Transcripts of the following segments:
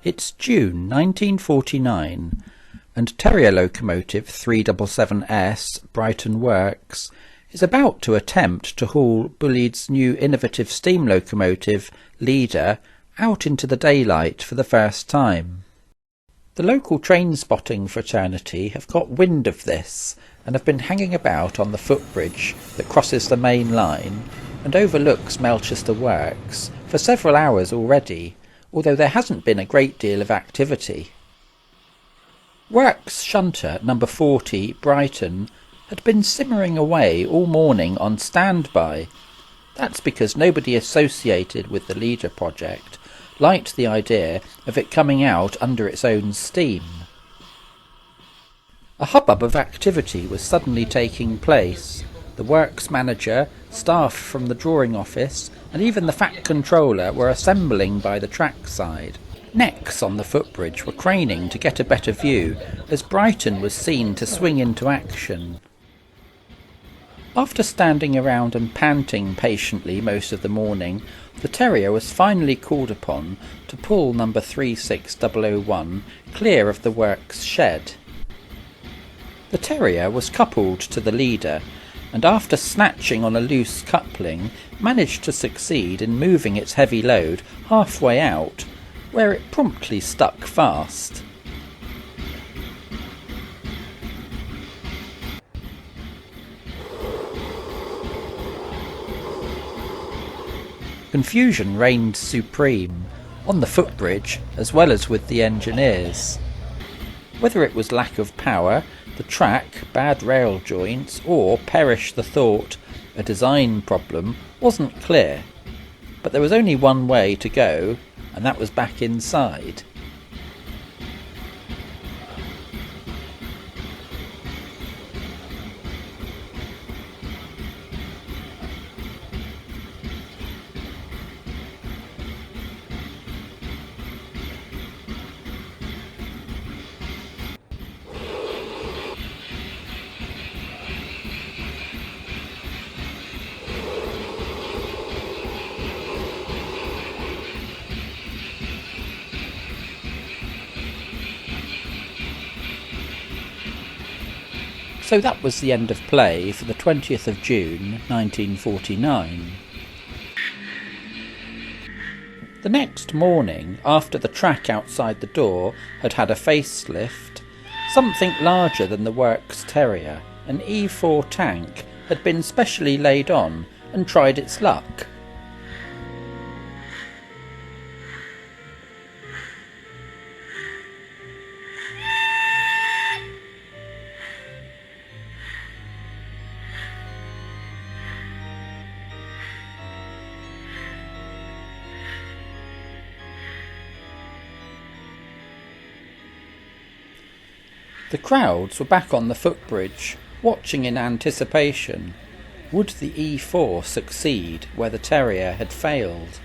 It's June 1949, and Terrier locomotive 377S, Brighton Works, is about to attempt to haul Bullied's new innovative steam locomotive, Leader, out into the daylight for the first time. The local train spotting fraternity have got wind of this and have been hanging about on the footbridge that crosses the main line and overlooks Melchester Works for several hours already, although there hasn't been a great deal of activity. Works shunter number 40, Brighton, had been simmering away all morning on standby. That's because nobody associated with the Leader project liked the idea of it coming out under its own steam. A hubbub of activity was suddenly taking place. The works manager, staff from the drawing office, and even the Fat Controller were assembling by the trackside. Necks on the footbridge were craning to get a better view as Brighton was seen to swing into action. After standing around and panting patiently most of the morning, the Terrier was finally called upon to pull number 36001 clear of the works shed. The Terrier was coupled to the Leader, and after snatching on a loose coupling, managed to succeed in moving its heavy load halfway out, where it promptly stuck fast. Confusion reigned supreme, on the footbridge as well as with the engineers. Whether it was lack of power, the track, bad rail joints, or, perish the thought, a design problem, wasn't clear. But there was only one way to go, and that was back inside. So that was the end of play for the 20th of June 1949. The next morning, after the track outside the door had had a facelift, something larger than the Works Terrier, an E4 tank, had been specially laid on and tried its luck. The crowds were back on the footbridge, watching in anticipation. Would the E4 succeed where the Terrier had failed?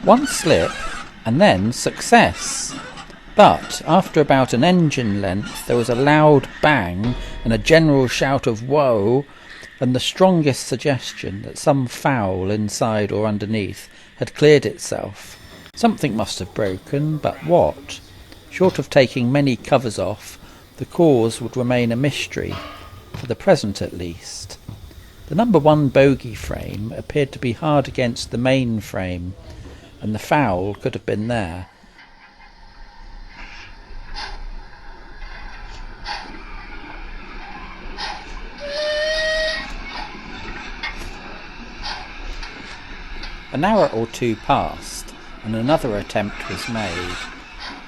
One slip, and then success. But after about an engine length there was a loud bang and a general shout of "Whoa!" and the strongest suggestion that some foul inside or underneath had cleared itself. Something must have broken, but what? Short of taking many covers off, the cause would remain a mystery, for the present at least. The number 1 bogie frame appeared to be hard against the main frame, and the foul could have been there. An hour or two passed, and another attempt was made.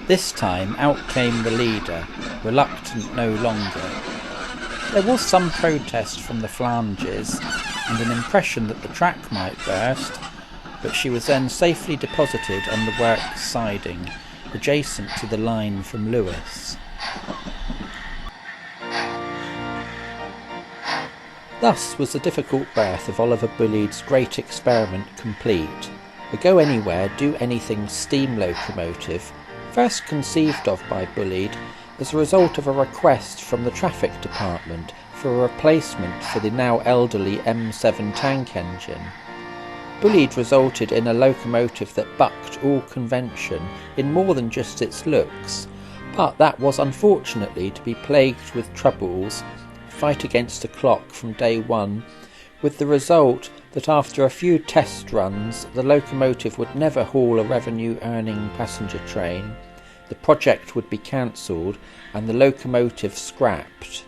This time out came the Leader, reluctant no longer. There was some protest from the flanges, and an impression that the track might burst, but she was then safely deposited on the works siding, adjacent to the line from Lewis. Thus was the difficult birth of Oliver Bullied's great experiment complete, a go-anywhere, do-anything steam locomotive, first conceived of by Bullied as a result of a request from the traffic department for a replacement for the now elderly M7 tank engine. Bullied resulted in a locomotive that bucked all convention in more than just its looks, but that was unfortunately to be plagued with troubles, fight against the clock from day one, with the result that after a few test runs the locomotive would never haul a revenue-earning passenger train, the project would be cancelled and the locomotive scrapped.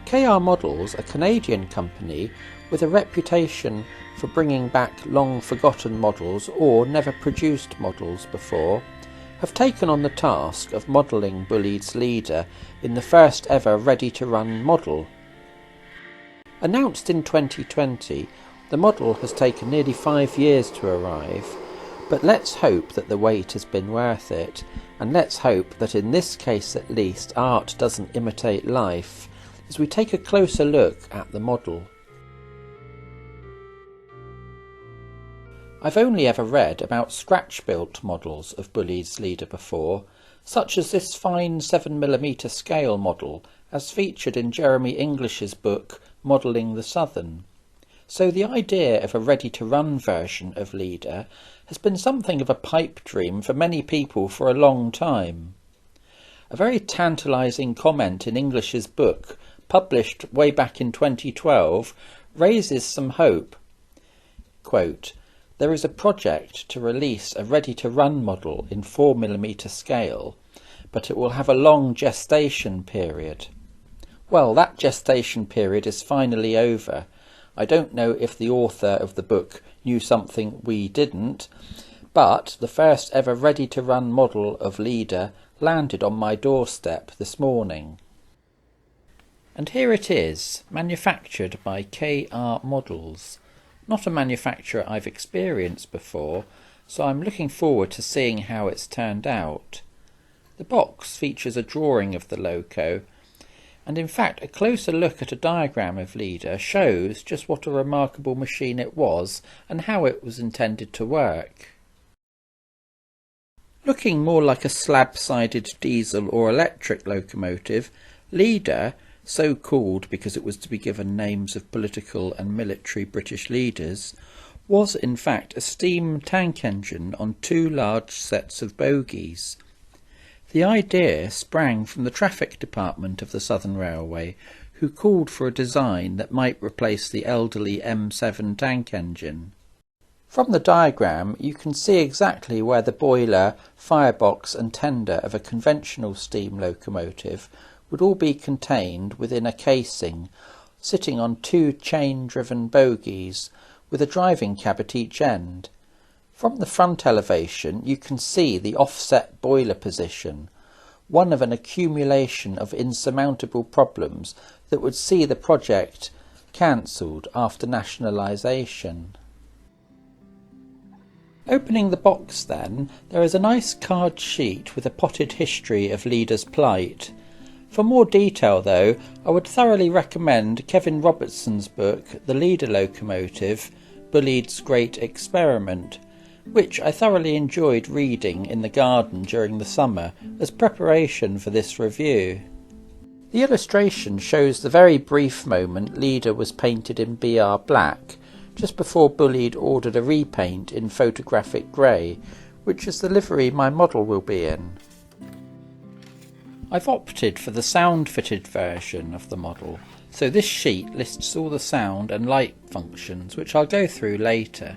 KR Models, a Canadian company with a reputation for bringing back long-forgotten models or never-produced models before, have taken on the task of modelling Bullied's Leader in the first ever ready-to-run model. Announced in 2020, the model has taken nearly 5 years to arrive, but let's hope that the wait has been worth it, and let's hope that in this case at least art doesn't imitate life, as we take a closer look at the model. I've only ever read about scratch-built models of Bullied's Leader before, such as this fine 7mm scale model as featured in Jeremy English's book Modelling the Southern. So the idea of a ready-to-run version of Leader has been something of a pipe dream for many people for a long time. A very tantalising comment in English's book, published way back in 2012, raises some hope. Quote, "There is a project to release a ready-to-run model in 4mm scale, but it will have a long gestation period." Well, that gestation period is finally over. I don't know if the author of the book knew something we didn't, but the first ever ready-to-run model of Leader landed on my doorstep this morning. And here it is, manufactured by KR Models. Not a manufacturer I've experienced before, so I'm looking forward to seeing how it's turned out. The box features a drawing of the loco, and in fact a closer look at a diagram of Leader shows just what a remarkable machine it was and how it was intended to work. Looking more like a slab-sided diesel or electric locomotive, Leader, so called because it was to be given names of political and military British leaders, was in fact a steam tank engine on 2 large sets of bogies. The idea sprang from the traffic department of the Southern Railway, who called for a design that might replace the elderly M7 tank engine. From the diagram you can see exactly where the boiler, firebox and tender of a conventional steam locomotive would all be contained within a casing, sitting on 2 chain-driven bogies, with a driving cab at each end. From the front elevation you can see the offset boiler position, one of an accumulation of insurmountable problems that would see the project cancelled after nationalisation. Opening the box then, there is a nice card sheet with a potted history of Leader's plight. For more detail though, I would thoroughly recommend Kevin Robertson's book The Leader Locomotive, Bullied's Great Experiment, which I thoroughly enjoyed reading in the garden during the summer as preparation for this review. The illustration shows the very brief moment Leader was painted in BR black, just before Bullied ordered a repaint in photographic grey, which is the livery my model will be in. I've opted for the sound-fitted version of the model, so this sheet lists all the sound and light functions, which I'll go through later.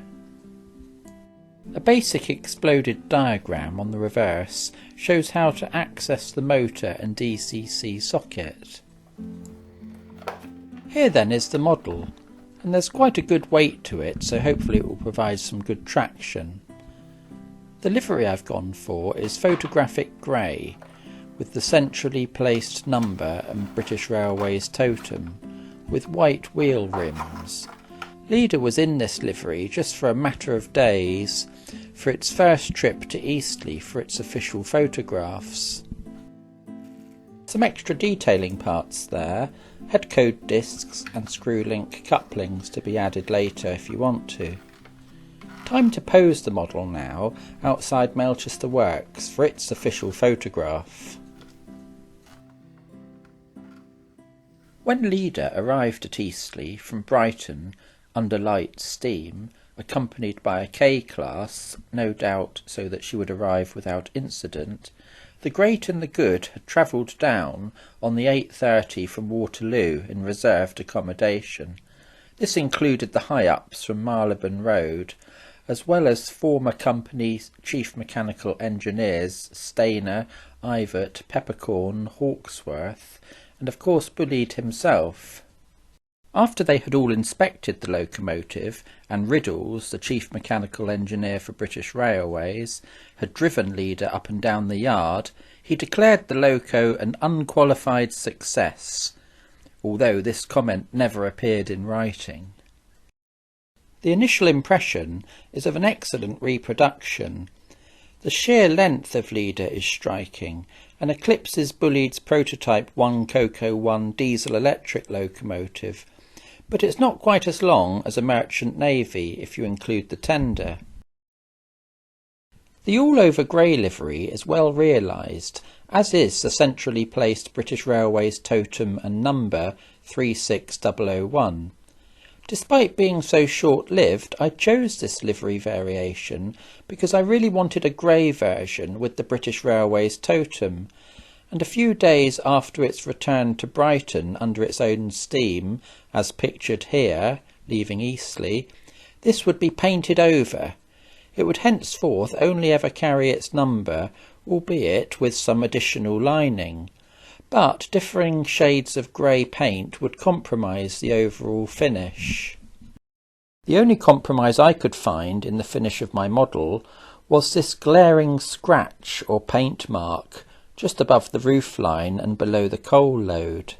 A basic exploded diagram on the reverse shows how to access the motor and DCC socket. Here then is the model, and there's quite a good weight to it, so hopefully it will provide some good traction. The livery I've gone for is photographic grey, with the centrally placed number and British Railways totem, with white wheel rims. Leader was in this livery just for a matter of days, for its first trip to Eastleigh for its official photographs. It's Some extra detailing parts there, head code discs and screw link couplings to be added later if you want to. Time to pose the model now outside Melchester Works for its official photograph. When Leda arrived at Eastleigh from Brighton under light steam, accompanied by a K-class, no doubt so that she would arrive without incident, the great and the good had travelled down on the 8:30 from Waterloo in reserved accommodation. This included the high-ups from Marylebone Road, as well as former company chief mechanical engineers Stainer, Ivett, Peppercorn, Hawksworth, and of course Bullied himself. After they had all inspected the locomotive, and Riddles, the chief mechanical engineer for British Railways, had driven Leda up and down the yard, he declared the loco an unqualified success, although this comment never appeared in writing. The initial impression is of an excellent reproduction. The sheer length of Leda is striking, and eclipses Bullied's prototype 1 Coco 1 diesel-electric locomotive, but it's not quite as long as a Merchant Navy if you include the tender. The all-over grey livery is well realised, as is the centrally placed British Railways totem and number 36001. Despite being so short-lived, I chose this livery variation because I really wanted a grey version with the British Railways totem, and a few days after its return to Brighton under its own steam, as pictured here, leaving Eastleigh, this would be painted over. It would henceforth only ever carry its number, albeit with some additional lining, but differing shades of grey paint would compromise the overall finish. The only compromise I could find in the finish of my model was this glaring scratch or paint mark just above the roofline and below the coal load.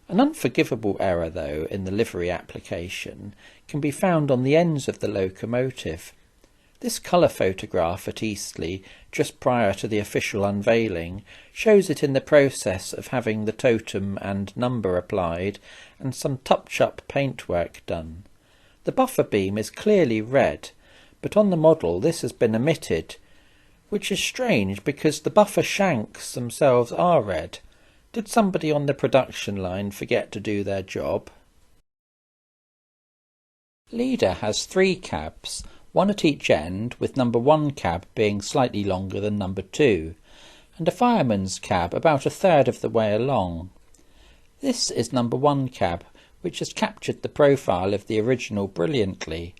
An unforgivable error, though, in the livery application can be found on the ends of the locomotive. This colour photograph at Eastleigh, just prior to the official unveiling, shows it in the process of having the totem and number applied and some touch-up paintwork done. The buffer beam is clearly red, but on the model this has been omitted, which is strange because the buffer shanks themselves are red. Did somebody on the production line forget to do their job? Leda has 3 cabs, one at each end, with number 1 cab being slightly longer than number 2, and a fireman's cab about a third of the way along. This is number 1 cab, which has captured the profile of the original brilliantly.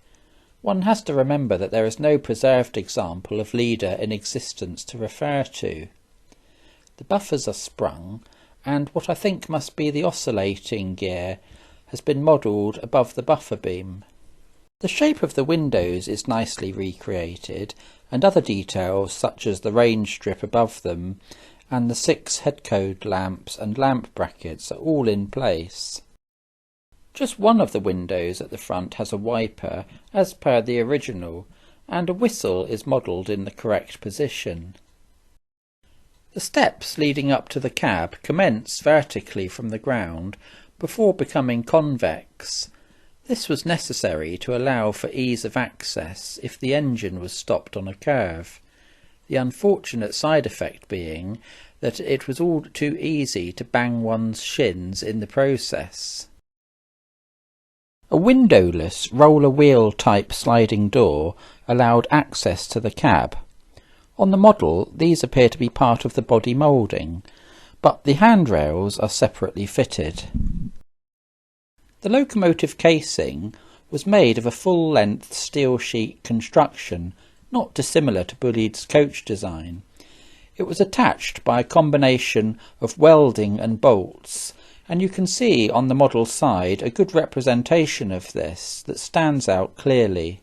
One has to remember that there is no preserved example of Leda in existence to refer to. The buffers are sprung, and what I think must be the oscillating gear has been modelled above the buffer beam. The shape of the windows is nicely recreated, and other details such as the range strip above them and the 6 headcode lamps and lamp brackets are all in place. Just one of the windows at the front has a wiper, as per the original, and a whistle is modelled in the correct position. The steps leading up to the cab commence vertically from the ground before becoming convex. This was necessary to allow for ease of access if the engine was stopped on a curve, the unfortunate side effect being that it was all too easy to bang one's shins in the process. A windowless roller wheel type sliding door allowed access to the cab. On the model these appear to be part of the body moulding, but the handrails are separately fitted. The locomotive casing was made of a full-length steel sheet construction, not dissimilar to Bullied's coach design. It was attached by a combination of welding and bolts, and you can see on the model side a good representation of this that stands out clearly.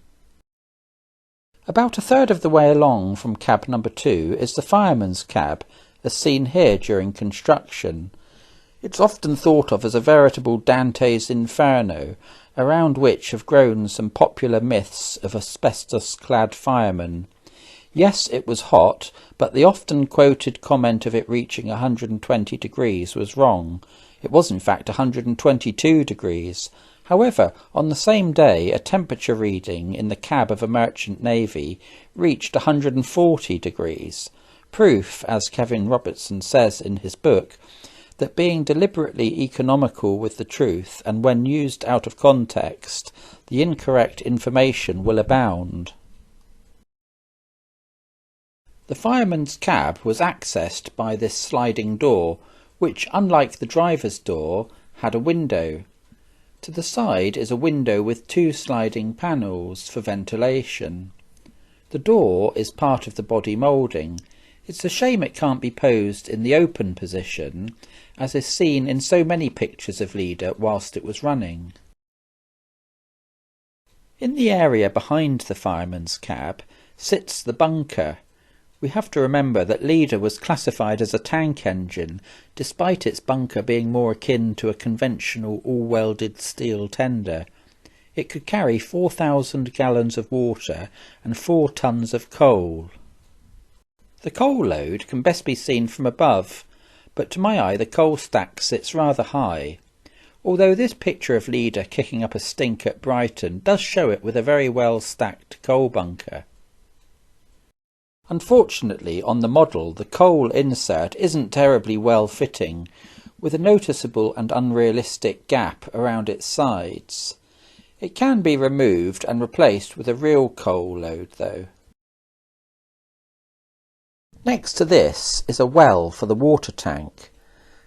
About a third of the way along from cab number 2 is the fireman's cab, as seen here during construction. It's often thought of as a veritable Dante's Inferno, around which have grown some popular myths of asbestos-clad firemen. Yes, it was hot, but the often quoted comment of it reaching 120 degrees was wrong. It was in fact 122 degrees. However, on the same day, a temperature reading in the cab of a merchant navy reached 140 degrees. Proof, as Kevin Robertson says in his book, that being deliberately economical with the truth and when used out of context, the incorrect information will abound. The fireman's cab was accessed by this sliding door, which, unlike the driver's door, had a window. To the side is a window with two sliding panels for ventilation. The door is part of the body moulding. It's a shame it can't be posed in the open position, as is seen in so many pictures of Leader whilst it was running. In the area behind the fireman's cab sits the bunker. We have to remember that Leader was classified as a tank engine, despite its bunker being more akin to a conventional all-welded steel tender. It could carry 4,000 gallons of water and 4 tons of coal. The coal load can best be seen from above, but to my eye the coal stack sits rather high, although this picture of Leader kicking up a stink at Brighton does show it with a very well stacked coal bunker. Unfortunately, on the model, the coal insert isn't terribly well fitting, with a noticeable and unrealistic gap around its sides. It can be removed and replaced with a real coal load, though. Next to this is a well for the water tank.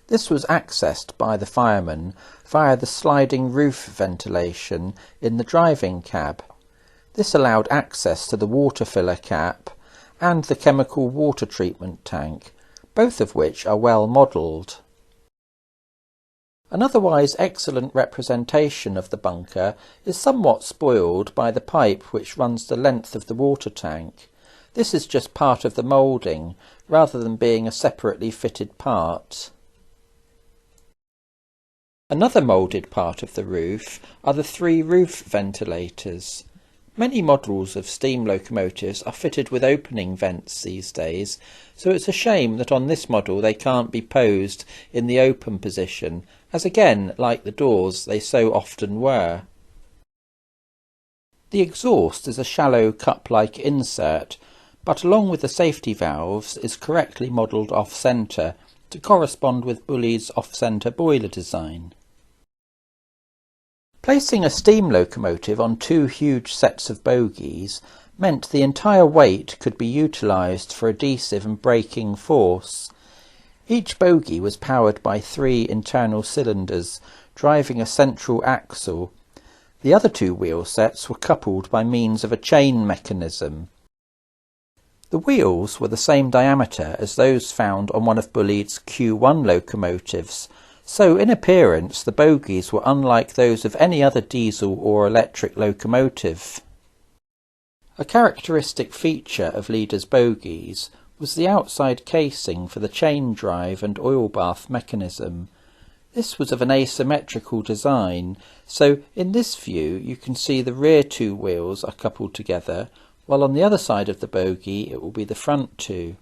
This was accessed by the fireman via the sliding roof ventilation in the driving cab. This allowed access to the water filler cap and the chemical water treatment tank, both of which are well modelled. An otherwise excellent representation of the bunker is somewhat spoiled by the pipe which runs the length of the water tank. This is just part of the moulding, rather than being a separately fitted part. Another moulded part of the roof are the 3 roof ventilators. Many models of steam locomotives are fitted with opening vents these days, so it's a shame that on this model they can't be posed in the open position, as again, like the doors, they so often were. The exhaust is a shallow cup-like insert, but along with the safety valves is correctly modelled off-centre to correspond with Bullied's off-centre boiler design. Placing a steam locomotive on 2 huge sets of bogies meant the entire weight could be utilised for adhesive and braking force. Each bogie was powered by 3 internal cylinders driving a central axle. The other 2 wheel sets were coupled by means of a chain mechanism. The wheels were the same diameter as those found on one of Bullied's Q1 locomotives, so in appearance the bogies were unlike those of any other diesel or electric locomotive. A characteristic feature of Leader's bogies was the outside casing for the chain drive and oil bath mechanism. This was of an asymmetrical design, so in this view you can see the rear 2 wheels are coupled together, while on the other side of the bogie it will be the front 2.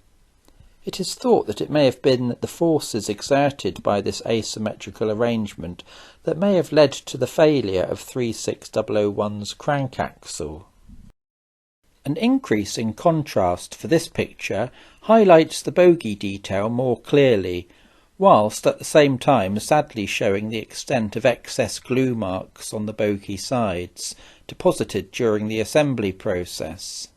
It is thought that it may have been the forces exerted by this asymmetrical arrangement that may have led to the failure of 36001's crank axle. An increase in contrast for this picture highlights the bogie detail more clearly, whilst at the same time sadly showing the extent of excess glue marks on the bogie sides, deposited during the assembly process.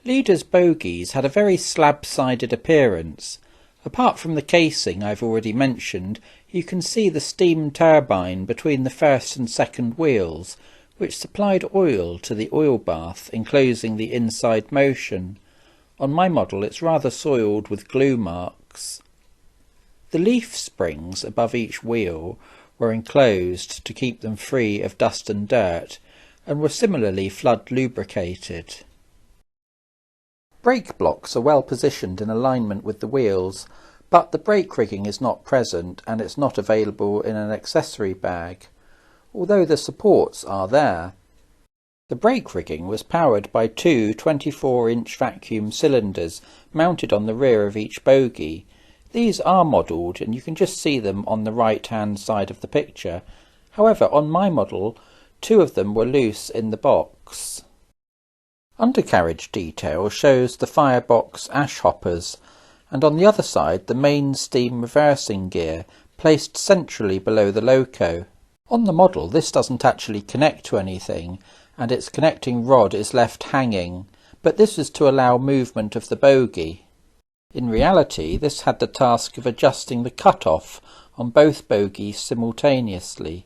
Leader's bogies had a very slab-sided appearance. Apart from the casing I've already mentioned, you can see the steam turbine between the first and second wheels, which supplied oil to the oil bath enclosing the inside motion. On my model it's rather soiled with glue marks. The leaf springs above each wheel were enclosed to keep them free of dust and dirt, and were similarly flood lubricated. Brake blocks are well positioned in alignment with the wheels, but the brake rigging is not present and it's not available in an accessory bag, although the supports are there. The brake rigging was powered by two 24-inch vacuum cylinders mounted on the rear of each bogie. These are modelled and you can just see them on the right-hand side of the picture. However, on my model, two of them were loose in the box. Undercarriage detail shows the firebox ash hoppers, and on the other side the main steam reversing gear, placed centrally below the loco. On the model this doesn't actually connect to anything, and its connecting rod is left hanging, but this is to allow movement of the bogie. In reality, this had the task of adjusting the cut-off on both bogies simultaneously.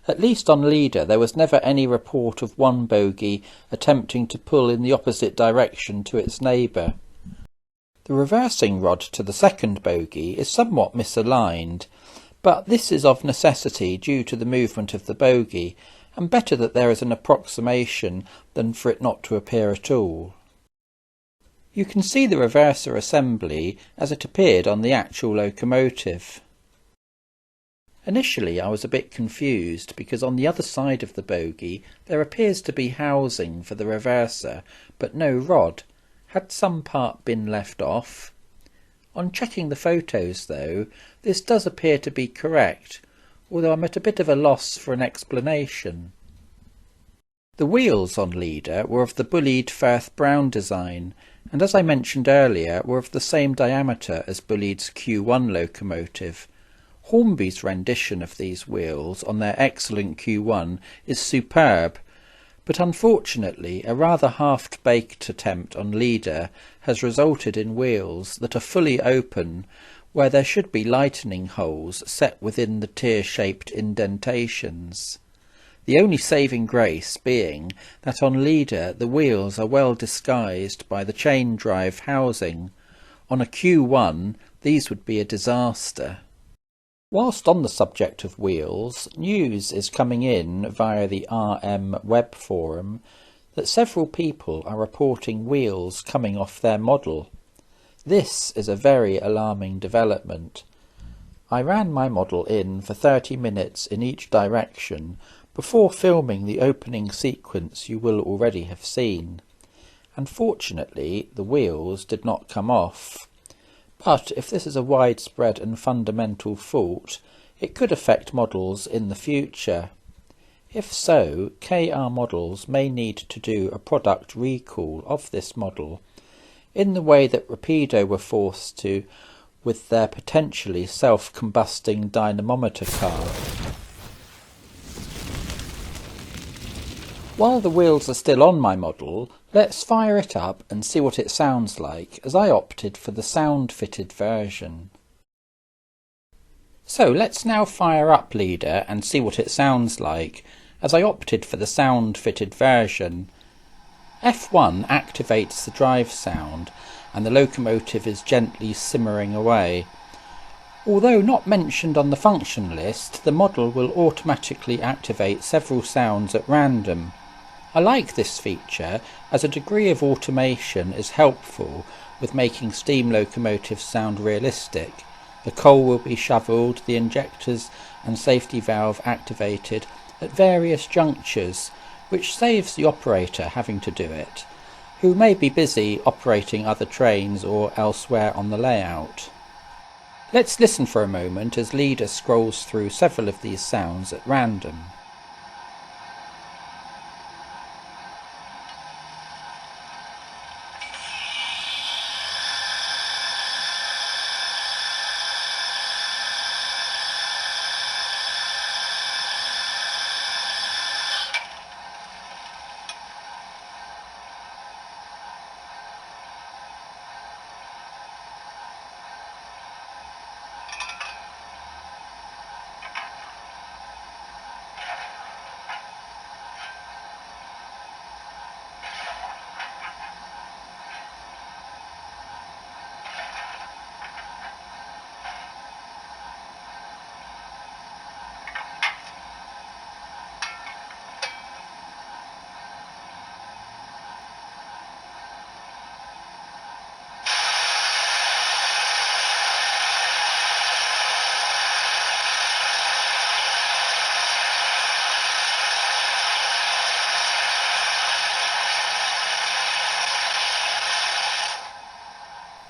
At least on Leader there was never any report of one bogie attempting to pull in the opposite direction to its neighbour. The reversing rod to the second bogie is somewhat misaligned, but this is of necessity due to the movement of the bogie, and better that there is an approximation than for it not to appear at all. You can see the reverser assembly as it appeared on the actual locomotive. Initially I was a bit confused because on the other side of the bogie there appears to be housing for the reverser, but no rod. Had some part been left off? On checking the photos though, this does appear to be correct, although I'm at a bit of a loss for an explanation. The wheels on Leader were of the Bullied Firth Brown design, and as I mentioned earlier were of the same diameter as Bullied's Q1 locomotive. Hornby's rendition of these wheels on their excellent Q1 is superb, but unfortunately a rather half-baked attempt on Leader has resulted in wheels that are fully open, where there should be lightening holes set within the tear-shaped indentations. The only saving grace being that on Leader the wheels are well disguised by the chain drive housing. On a Q1 these would be a disaster. Whilst on the subject of wheels, news is coming in via the RM web forum that several people are reporting wheels coming off their model. This is a very alarming development. I ran my model in for 30 minutes in each direction before filming the opening sequence you will already have seen. Unfortunately, the wheels did not come off. But if this is a widespread and fundamental fault, it could affect models in the future. If so, KR models may need to do a product recall of this model, in the way that Rapido were forced to with their potentially self-combusting dynamometer car. While the wheels are still on my model, let's fire it up and see what it sounds like, as I opted for the sound-fitted version. So let's now fire up Leader and see what it sounds like, as I opted for the sound-fitted version. F1 activates the drive sound, and the locomotive is gently simmering away. Although not mentioned on the function list, the model will automatically activate several sounds at random. I like this feature as a degree of automation is helpful with making steam locomotives sound realistic. The coal will be shovelled, the injectors and safety valve activated at various junctures, which saves the operator having to do it, who may be busy operating other trains or elsewhere on the layout. Let's listen for a moment as Leader scrolls through several of these sounds at random.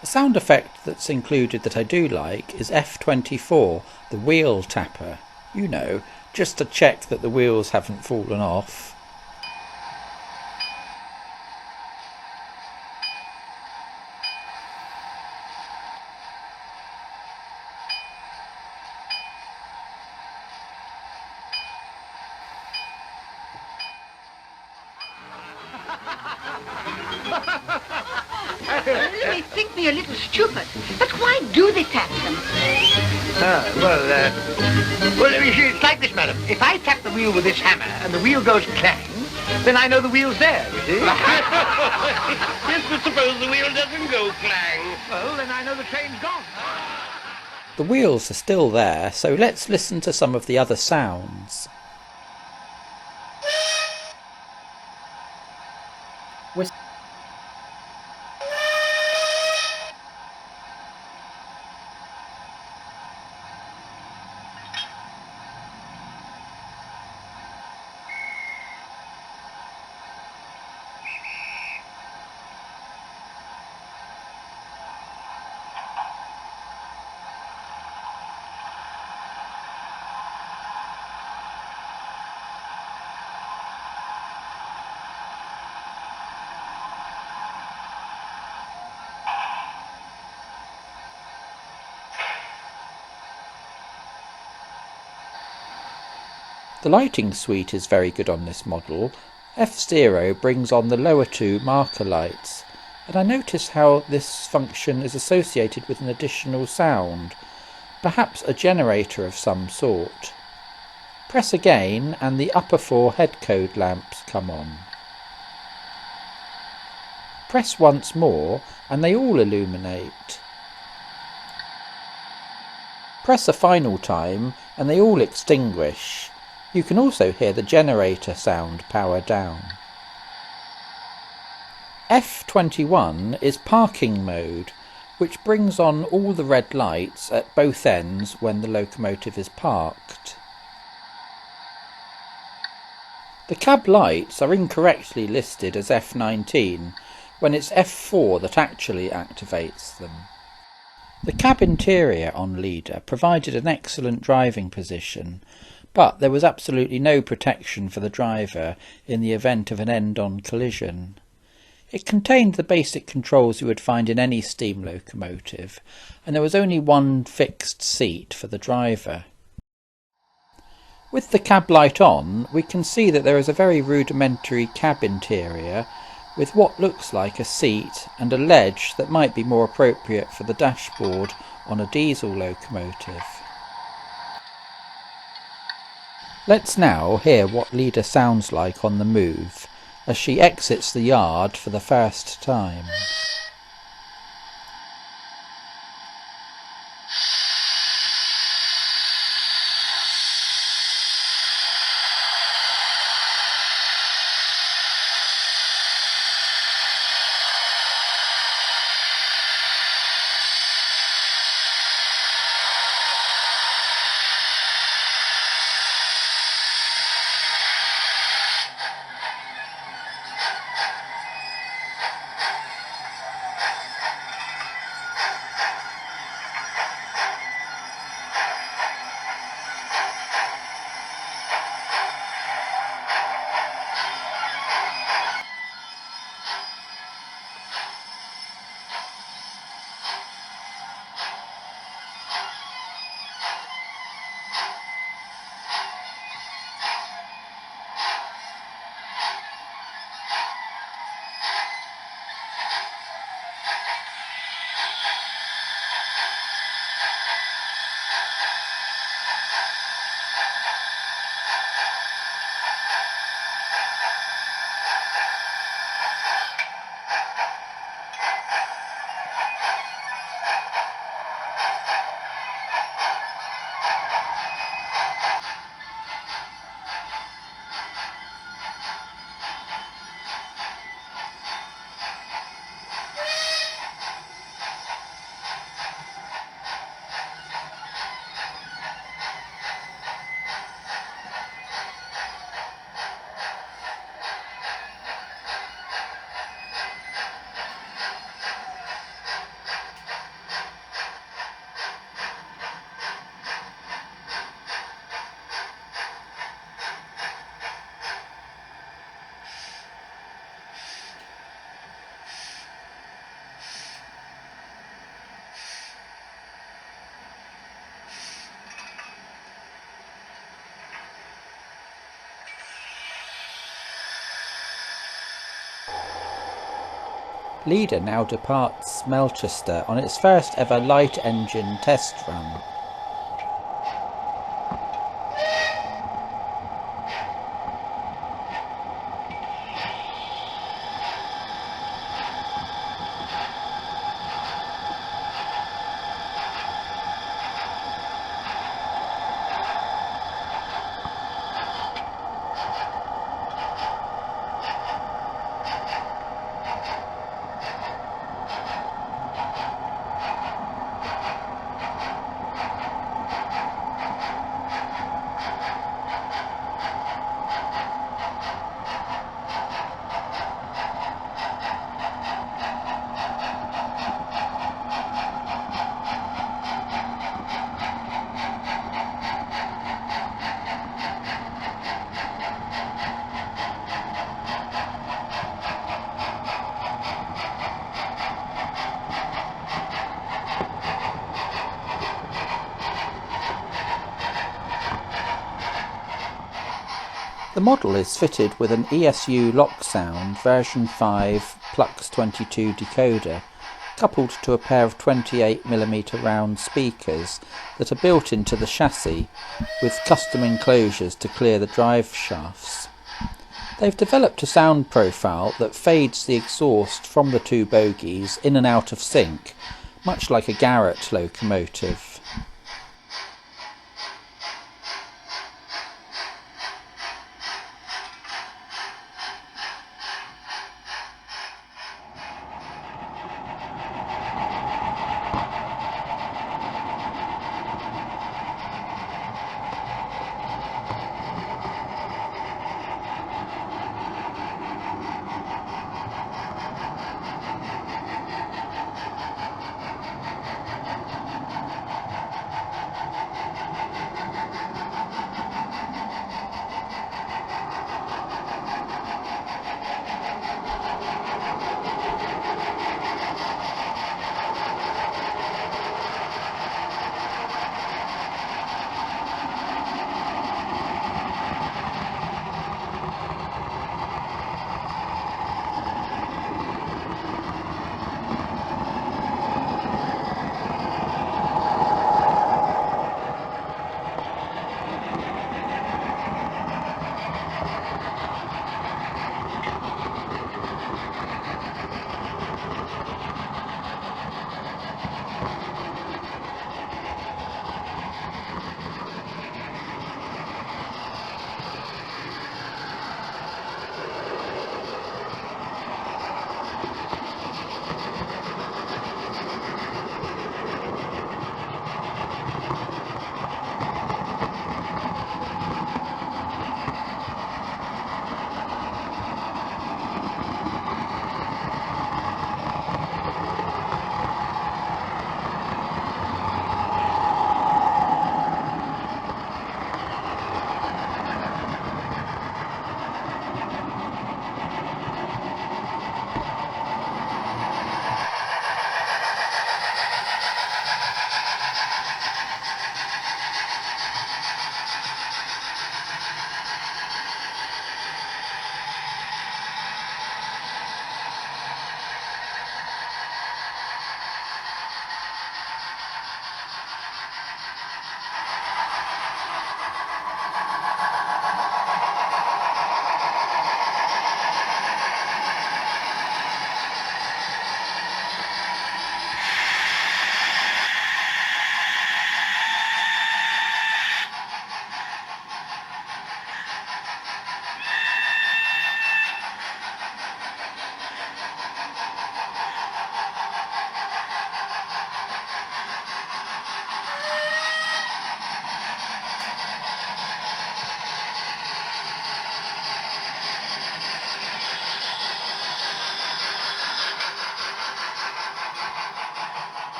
A sound effect that's included that I do like is F24, the wheel tapper. You know, just to check that the wheels haven't fallen off. They may think me a little stupid, but why do they tap them? Well, you see, it's like this, madam. If I tap the wheel with this hammer and the wheel goes clang, then I know the wheel's there, you see? Yes, but suppose the wheel doesn't go clang. Well, then I know the train's gone. The wheels are still there, so let's listen to some of the other sounds. The lighting suite is very good on this model. F0 brings on the lower two marker lights, and I notice how this function is associated with an additional sound, perhaps a generator of some sort. Press again and the upper four head code lamps come on. Press once more and they all illuminate. Press a final time and they all extinguish. You can also hear the generator sound power down. F21 is parking mode, which brings on all the red lights at both ends when the locomotive is parked. The cab lights are incorrectly listed as F19, when it's F4 that actually activates them. The cab interior on Leader provided an excellent driving position, but there was absolutely no protection for the driver in the event of an end-on collision. It contained the basic controls you would find in any steam locomotive, and there was only one fixed seat for the driver. With the cab light on, we can see that there is a very rudimentary cab interior with what looks like a seat and a ledge that might be more appropriate for the dashboard on a diesel locomotive. Let's now hear what Leader sounds like on the move as she exits the yard for the first time. Leader now departs Melchester on its first ever light engine test run. The model is fitted with an ESU lock sound version 5 Plux 22 decoder, coupled to a pair of 28mm round speakers that are built into the chassis with custom enclosures to clear the drive shafts. They've developed a sound profile that fades the exhaust from the two bogies in and out of sync, much like a Garrett locomotive.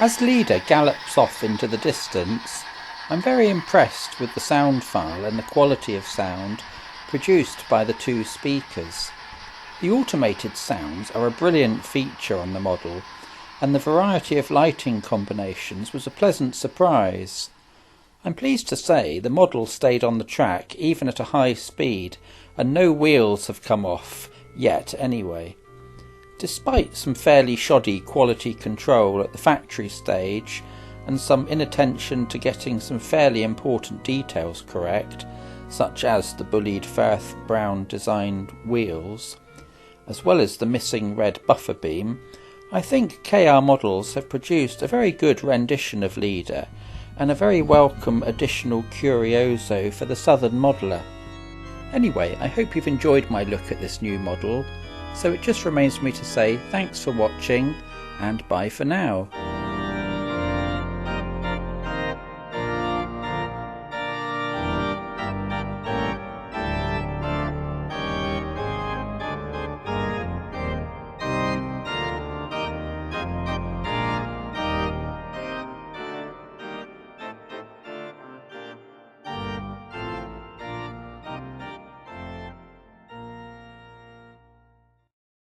As Leader gallops off into the distance, I'm very impressed with the sound file and the quality of sound produced by the two speakers. The automated sounds are a brilliant feature on the model, and the variety of lighting combinations was a pleasant surprise. I'm pleased to say the model stayed on the track even at a high speed, and no wheels have come off, yet anyway. Despite some fairly shoddy quality control at the factory stage, and some inattention to getting some fairly important details correct, such as the Bullied Firth Brown designed wheels, as well as the missing red buffer beam, I think KR Models have produced a very good rendition of Leader, and a very welcome additional curioso for the Southern modeller. Anyway, I hope you've enjoyed my look at this new model, so it just remains for me to say thanks for watching, and bye for now.